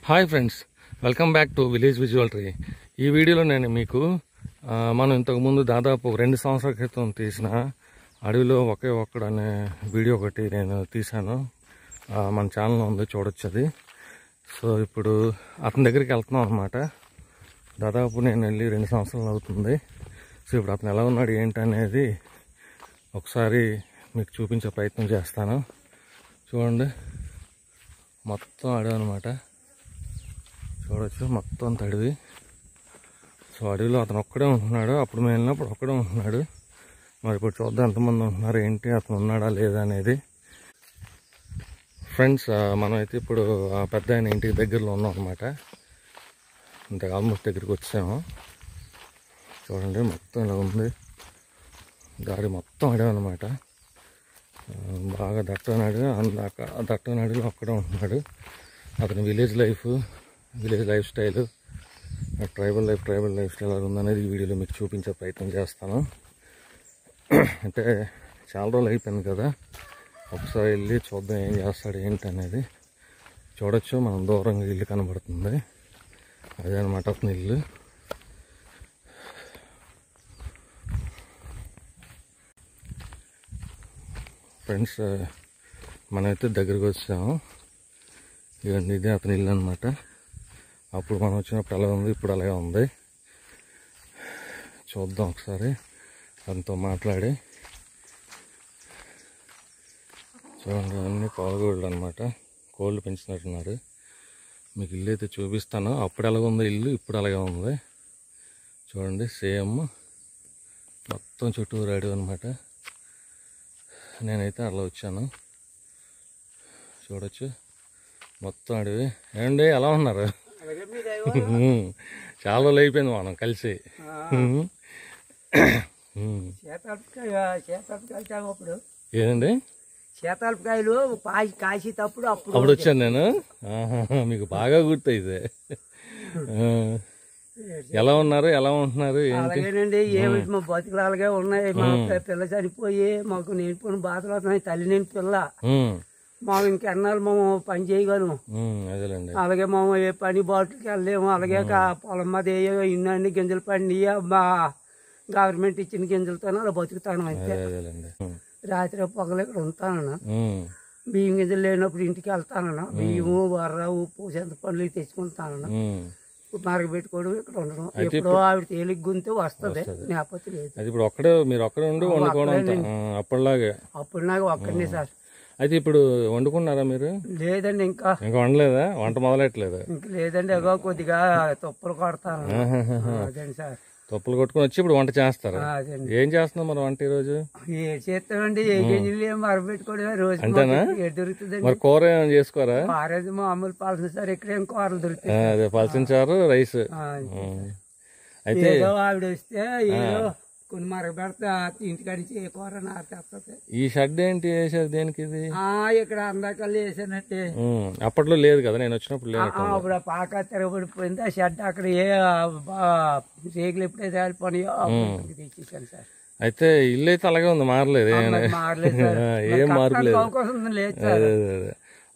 Hi friends, welcome back to village visual tree. ఈ వీడియోలో నేను మీకు మనం ఇంతకుముందు దాదాపు 2 సంవత్సరాల క్రితం తీసిన అడవిలో ఒకే ఒక్కడు అనే వీడియో ఒకటి నేను తీశాను. మన ఛానల్లో ఉంది, చూడొచ్చు అది. సో ఇప్పుడు అతని దగ్గరికి వెళ్తున్నాం అనమాట. దాదాపు నేను వెళ్ళి 2 సంవత్సరాలు అవుతుంది. సో ఇప్పుడు అతను ఎలా ఉన్నాడు ఏంటి అనేది ఒకసారి మీకు చూపించే ప్రయత్నం చేస్తాను. చూడండి, మొత్తం అడవి అనమాట. చూడవచ్చు, మొత్తం తడివి. సో అడవిలో అతను ఒక్కడే ఉంటున్నాడు. అప్పుడు మేము వెళ్ళినప్పుడు ఒక్కడే ఉంటున్నాడు. మరి ఇప్పుడు చూద్దాం ఎంతమంది ఉంటున్నారు ఏంటి, అతను ఉన్నాడా లేదా అనేది. ఫ్రెండ్స్, మనమైతే ఇప్పుడు ఆ పెద్ద ఆయన ఇంటికి దగ్గరలో ఉన్నాం అనమాట. ఇంత ఆల్మోస్ట్ దగ్గరికి వచ్చాము. చూడండి, మొత్తం ఇలా ఉంది. దారి మొత్తం అడవి అనమాట. బాగా దట్టమైన అడవి. ఆ దట్టమైన అడవిలో ఒక్కడే ఉంటున్నాడు. అతని village life style, tribal life style అది ఉందనేది ఈ వీడియోలో మీకు చూపించే ప్రయత్నం చేస్తాను. అంటే చాలా రోజులు అయిపోయింది కదా, ఒకసారి వెళ్ళి చూద్దాం ఏం చేస్తాడు ఏంటి అనేది. చూడొచ్చు, మనం దూరంగా ఇల్లు కనబడుతుంది. అదే అనమాట అతని ఇల్లు. ఫ్రెండ్స్, మనమైతే దగ్గరికి వచ్చాము. ఇవన్నీ ఇదే అతని ఇల్లు అనమాట. అప్పుడు మనం వచ్చినప్పుడు ఎలా ఉంది, ఇప్పుడు అలాగే ఉంది. చూద్దాం ఒకసారి అతనితో మాట్లాడి. చూడండి, అన్నీ పాలగోళ్ళు అనమాట. కోళ్ళు పెంచినట్టున్నారు. మీకు ఇల్లు అయితే చూపిస్తాను. అప్పుడు ఎలాగ ఉంది ఇల్లు, ఇప్పుడు అలాగే ఉంది. చూడండి, సేమ్ మొత్తం చుట్టూరు అడవి అనమాట. నేనైతే అలా వచ్చాను. చూడొచ్చు, మొత్తం అడవి. ఏమండి, ఎలా ఉన్నారు? చాలా రోజులు అయిపోయింది మనం కలిసి. ఏదండి, శీతాలకాయలు కాసేటప్పుడు అప్పుడు వచ్చాను నేను. మీకు బాగా గుర్తయితే. ఎలా ఉన్నారు, ఎలా ఉంటున్నారు ఏంటి? అలాగేనండి, ఏమి మా బతుకులు అలాగే ఉన్నాయి. మా పిల్ల చనిపోయి మాకు నేర్పుకుని బాధలు అవుతున్నాయి. తల్లి నేను పిల్ల మేము ఇంకెన్నాళ్ళు మేము పని చేయగలము. అలాగే మేము ఏ పని బాటలకి వెళ్ళలేము. అలాగే పొలం మాది ఇన్ని గింజలు పండి మా గవర్నమెంట్ ఇచ్చిన గింజలతో అలా బతుకుతాను. అంతే, రాత్రి పొగలు ఇక్కడ ఉంటాను. బియ్యం గింజలు లేనప్పుడు ఇంటికి వెళ్తాను. బియ్యము, వర్ర, ఉప్పు, చింతపండ్లు తెచ్చుకుంటాను. మరగ పెట్టుకోవడం, ఇక్కడ ఉండడం. ఎప్పుడో ఆవిడ తేలిక గుంతే వస్తుంది, లేకపోతే లేదు. ఇప్పుడు ఒక్కడే మీరు ఒక్కడే ఉండి వండుకోవడం అప్పుడులాగా ఒక్కడే సార్. అయితే ఇప్పుడు వండుకున్నారా మీరు? లేదండి, ఇంకా వండలేదా? వంట మొదలెట్టలేదా? ఇంకా లేదండి, ఎగో కొద్దిగా తొప్పులు కొడతాను. అదండి సార్. తొప్పులు కొట్టుకుని వచ్చి ఇప్పుడు వంట చేస్తారా? ఏం చేస్తున్నాం మరి వంట ఈ రోజు? ఏం చేస్తామండి, ఏ గింజలు ఏం మరగబెట్టుకోవడమే రోజు. అంతేనా? దొరుకుతుంది. మరి కూర ఏమైనా చేసుకోరా? ఆరేది మామూలు పలసిన సార్, ఇక్కడ ఏం కూరలు దొరుకుతాయి. అదే పలసిన చారు, రైస్. అయితే ఆవిడ వస్తే ఏదో కొన్ని మరగబెడతా, ఇంటికాడి ఏ కూర నాకు తప్పదు. ఈ షెడ్ ఏంటి వేసారు దేనికి? ఇది ఇక్కడ అందాకల్లా వేసానంటే అప్పట్లో లేదు కదా, నేను వచ్చినప్పుడు లేదు. అప్పుడు పాక తిరగబడిపోయింది ఆ షెడ్. అక్కడ ఏ రేగులు ఎప్పుడైతే వెళ్ళిపోయినాయో తెచ్చేసాను సార్. అయితే ఇల్లు అయితే అలాగే ఉంది, మారలేదు. ఏం మార్పు లేదు.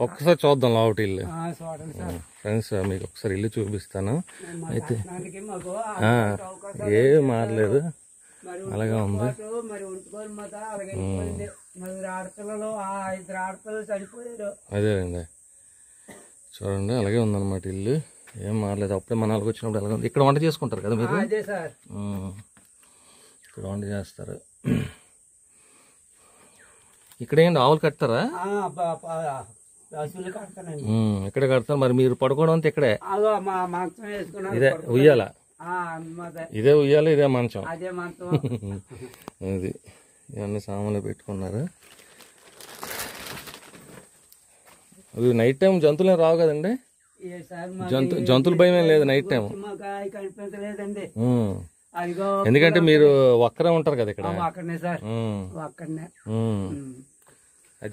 ఒక్కసారి చూద్దాం లోపటి ఇల్లు. ఫ్రెండ్స్, మీకు ఒకసారి ఇల్లు చూపిస్తాను. అయితే ఏం మారలేదు, అలాగే ఉంది. అదేనండి, చూడండి అలాగే ఉందన్నమాట ఇల్లు. ఏం మారలేదు. అప్పుడే మన వాళ్ళకి వచ్చినప్పుడు అలాగే ఉంది. ఇక్కడ వంట చేసుకుంటారు కదా మీరు? ఇక్కడ వంట చేస్తారు. ఇక్కడ ఏంటి, ఆవులు కడతారా? ఇక్కడ కడతారు. మరి మీరు పడుకోవడం అంతా ఇక్కడే? ఇదే ఉయ్యాల, ఇదే ఉయ్యాలి, ఇదే మంచం. అది ఇవన్నీ సామాన్లు పెట్టుకున్నారు. అది నైట్ టైం జంతువులు ఏం రావు కదండి? జంతువుల భయం ఏం లేదు నైట్ టైం? ఎందుకంటే మీరు ఒక్కరే ఉంటారు కదా ఇక్కడ.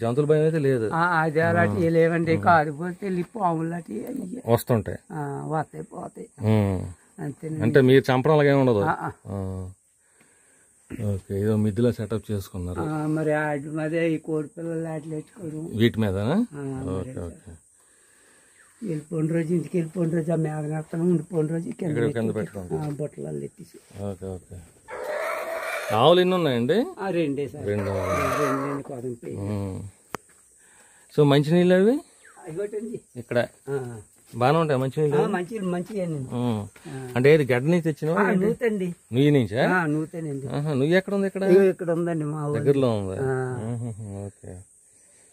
జంతువుల భయం అయితే లేదు. అదే అలాంటివి లేవండి. కాకపోతే పాములు లాంటి వస్తుంటాయి, వస్తాయి పోతాయి. అంటే మీరు చంపడం అలాగే ఉండదు. ఓకే, ఏదో మిద్దిలో సెటప్ చేసుకున్నారు. మరి వాటి మీద ఈ కోడి పిల్లలు వాటిలో తెచ్చుకోవడం, వీటి మీద. Okay okay. వెళ్ళిపోయిన రోజు ఇంటికి వెళ్ళిపోయిన రోజు ఆ మేదనెత్తనం ఉండిపోయిన రోజు కింద పెట్టుకుంటాం బొట్టలు ఎత్తేసి. Okay okay. ఆవులు ఎన్ని ఉన్నాయండి? రెండే సార్. రెండు. రెండండి కొదంపి. సో మంచినీళ్ళు అవి అదిగోటండి ఇక్కడ బాగానే ఉంటాయి మంచినీళ్ళు? మంచిగా అంటే ఏది గడ్డ నుంచి తెచ్చినావా? నూతండి. నుయ్యి నుంచా? నూతేనండి. నువ్వు ఎక్కడ ఉంది? ఇక్కడ ఉందండి మా దగ్గరలో ఉంది. ఓకే.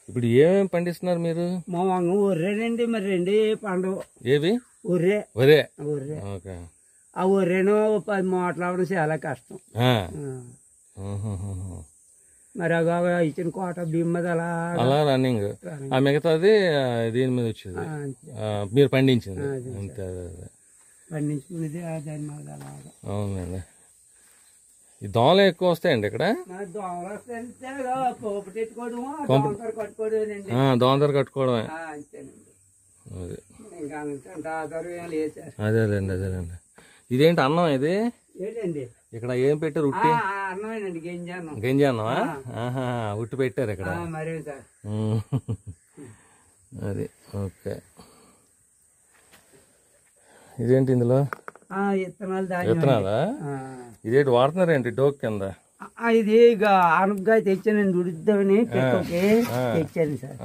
ఇప్పుడు ఏమేమి పండిస్తున్నారు మీరు? మా ఒర్రేనండి. మరి రెండే పండుగ. ఏవి? ఒర్రే. ఒరే. ఒర్రే. ఓకే. ఆ ఒర్రేనో 10 మాట్లాడడం చాలా కష్టం. మరి అగా ఇచ్చిన కోట బిమ్మది అలా రన్నింగ్. ఆ మిగతాది దీని మీద వచ్చింది మీరు పండించింది అంతే. పండించుకునేది దాని మీద అలాగా. అవునండి. ఈ దోమలు ఎక్కువ వస్తాయండి ఇక్కడ? దోమతర కట్టుకోవడమే. అదేలేండి అదేలేండి. ఇదేంటి అన్నం ఇది? ఇక్కడ ఏం పెట్టారు? ఉట్టి గంజాన్నమా? ఉట్టి పెట్టారు ఇక్కడ. అది ఓకే. ఇదేంటి ఇందులో? విత్తనాలా? ఇదేంటి వాడుతున్నారు ఏంటి డోక్ కింద? ఇది ఆనపకాయ తెచ్చానండి ఉడుద్దామని తెచ్చాను సార్.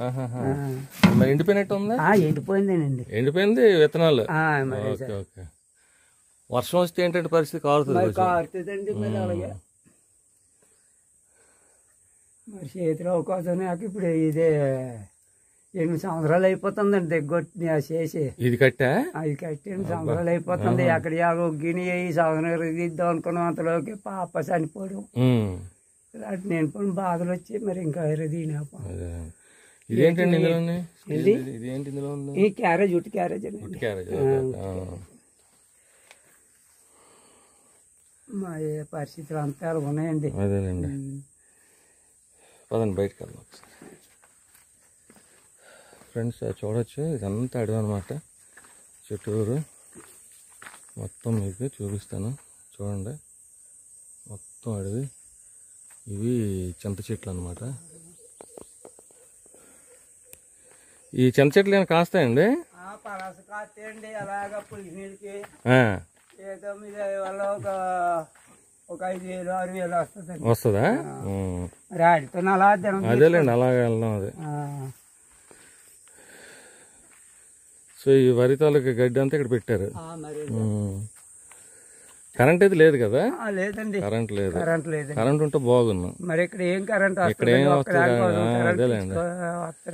మరి ఎండిపోయినట్టు ఉందా? ఎండిపోయిందేనండి. ఎండిపోయింది విత్తనాలు. Okay okay. వర్షం వస్తే ఏంటంటే పరిస్థితి కారుతుందండి. మరి అలాగే మరి చేతిలో అవకాశం నాకు ఇప్పుడు ఇదే 8 సంవత్సరాలు అయిపోతుందండి దగ్గొట్టి చేసి. ఇది కట్టా? అది కట్టి 8 సంవత్సరాలు అయిపోతుంది. ఎక్కడ ఒగ్గిని ఈ సంవత్సరం ఇద్దాం అనుకున్నాం, అంతలోకి పాప చనిపోవడం. నేను పోయిన బాధలు వచ్చి మరి ఇంకా దీనిపో. ఇదేంటండి ఈ క్యారేజ్ ఉట్టి క్యారేజ్ అండి. మా పరిస్థితులు అంతా ఉన్నాయండి. అదేనండి. పదండి బయటకు వెళ్దాం ఒకసారి. ఫ్రెండ్స్ చూడొచ్చు, ఇదంతా అడవి అనమాట. చుట్టూరు మొత్తం మీకు చూపిస్తాను చూడండి. మొత్తం అడవి. ఇవి చింత చెట్లు అనమాట. ఈ చింత చెట్లు ఏమైనా కాస్తాయండి? కాస్తాయండి. అలాగా పులికి ఏదో మీద వల్ల ఒక 5,000 6,000 వస్తుంది. వస్తుందా? మరి ఆడితో అలా అదేలేండి అలాగే వెళ్దాం. అదే. సో ఈ వరి తాలూకా గడ్డి అంతా ఇక్కడ పెట్టారు. కరెంట్ అయితే లేదు కదా? లేదండి, కరెంట్ లేదు. కరెంట్ ఉంటే బాగున్నాం. మరి ఇక్కడ ఏం కరెంట్ ఇక్కడ ఏం అదేలేండి.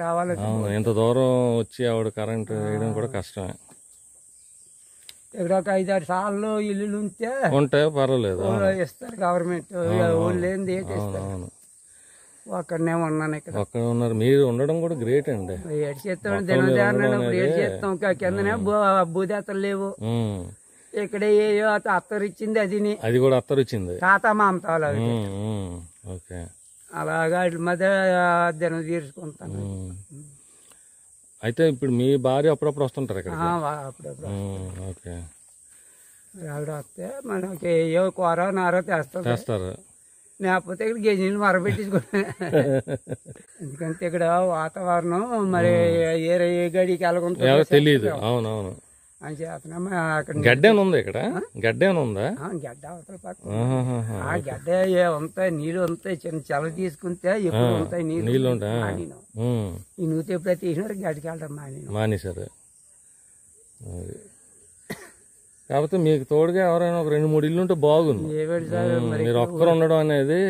రావాలి. ఇంత దూరం వచ్చి ఆవిడ కరెంట్ వేయడం కూడా కష్టమే. ఇక్కడ ఒక 5-6 సార్లు ఇల్లు ఉంటే పర్వాలేదు, ఇస్తారు గవర్నమెంట్. లేనిది ఒక్కడనే ఉన్నాను ఇక్కడ. ఒక్కడ ఉన్నారు. మీరు ఉండడం కూడా గ్రేట్ అండి. ఏడు చేస్తాం దినదారులు ఏడు చేస్తాం. కిందనే భూదేతలు లేవు. ఇక్కడ ఏయో అత్తరు ఇచ్చింది, అది కూడా అత్తరు ఇచ్చింది. తాత మామతాలు అవి. ఓకే. అలాగా వాటి మధ్య దినం తీర్చుకుంటాను. అయితే ఇప్పుడు మీ భార్య అప్పుడప్పుడు వస్తుంటారు ఇక్కడ? అప్పుడప్పుడు. ఓకే. ఆవిడ వస్తే మనకి ఏవో కూర నారో తెస్తారు. లేకపోతే ఇక్కడ గెజీలు మరపెట్టించుకుంటా. ఎందుకంటే ఇక్కడ వాతావరణం మరి ఏ గడికి ఎలాగుంటుందో తెలియదు. అవునవును. అని చేతన అక్కడ గడ్డ ఉంది. ఇక్కడ గడ్డ ఉందా? గడ్డ అవతల పక్కన ఆ గడ్డ ఉంటాయి, నీళ్ళు ఉంటాయి. చిన్న చల్ల తీసుకుంటే ఎప్పుడు ఉంటాయి నీళ్ళు. ఈ నూతి ఎప్పుడైతే తీసినారు గడ్డకి వెళ్ళడం మానేశారు. కాకపోతే మీకు తోడుగా ఎవరైనా ఒక 2-3 ఇల్లు ఉంటే బాగుంది. మీరు ఒక్కరు ఉండడం అనేది.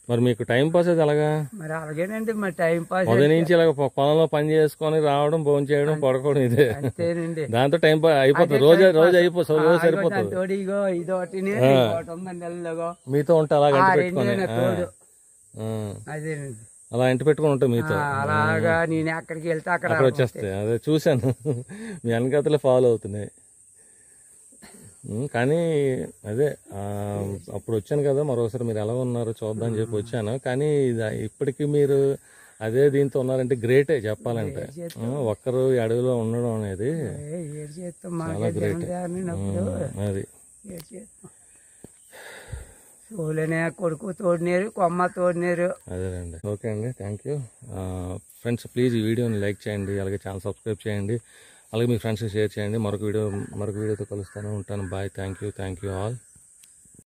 మరి మీకు టైం పాస్ అది ఎలాగా? మరి అలాగేనండి. మరి టైం పాస్ ఉదయం నుంచి ఇలాగ పొలంలో పని చేసుకొని రావడం, భోజనం చేయడం, పడుకోవడం ఇదే. దాంతో టైం పాస్ అయిపోతుంది. రోజు అయిపోతుంది. రోజు సరిపోతుంది. మీతో ఉంటే అలాగే అదేనండి. అలా ఇంటి పెట్టుకుని ఉంటాయి మీతో. అలాగా నేను ఎక్కడికి వెళ్తే అక్కడ వచ్చేస్తాయి. అదే చూశాను, మీ వెనకాతలే ఫాలో అవుతున్నాయి. కానీ అదే అప్పుడు వచ్చాను కదా, మరోసారి మీరు ఎలా ఉన్నారో చూద్దాం చెప్పి వచ్చాను. కానీ ఇప్పటికీ మీరు అదే దీంతో ఉన్నారంటే గ్రేటే చెప్పాలంటే. ఒక్కరు ఈ అడవిలో ఉండడం అనేది చాలా గ్రేట్. అది కొడుకు తోడినారు, కొమ్మ తోడినారు. అదేనండి. ఓకే అండి, థ్యాంక్ యూ. ఫ్రెండ్స్ ప్లీజ్ ఈ వీడియోని లైక్ చేయండి, అలాగే ఛానల్ సబ్స్క్రైబ్ చేయండి, అలాగే మీ ఫ్రెండ్స్కి షేర్ చేయండి. మరొక వీడియోతో కలుస్తాను, ఉంటాను. బాయ్. Thank you all.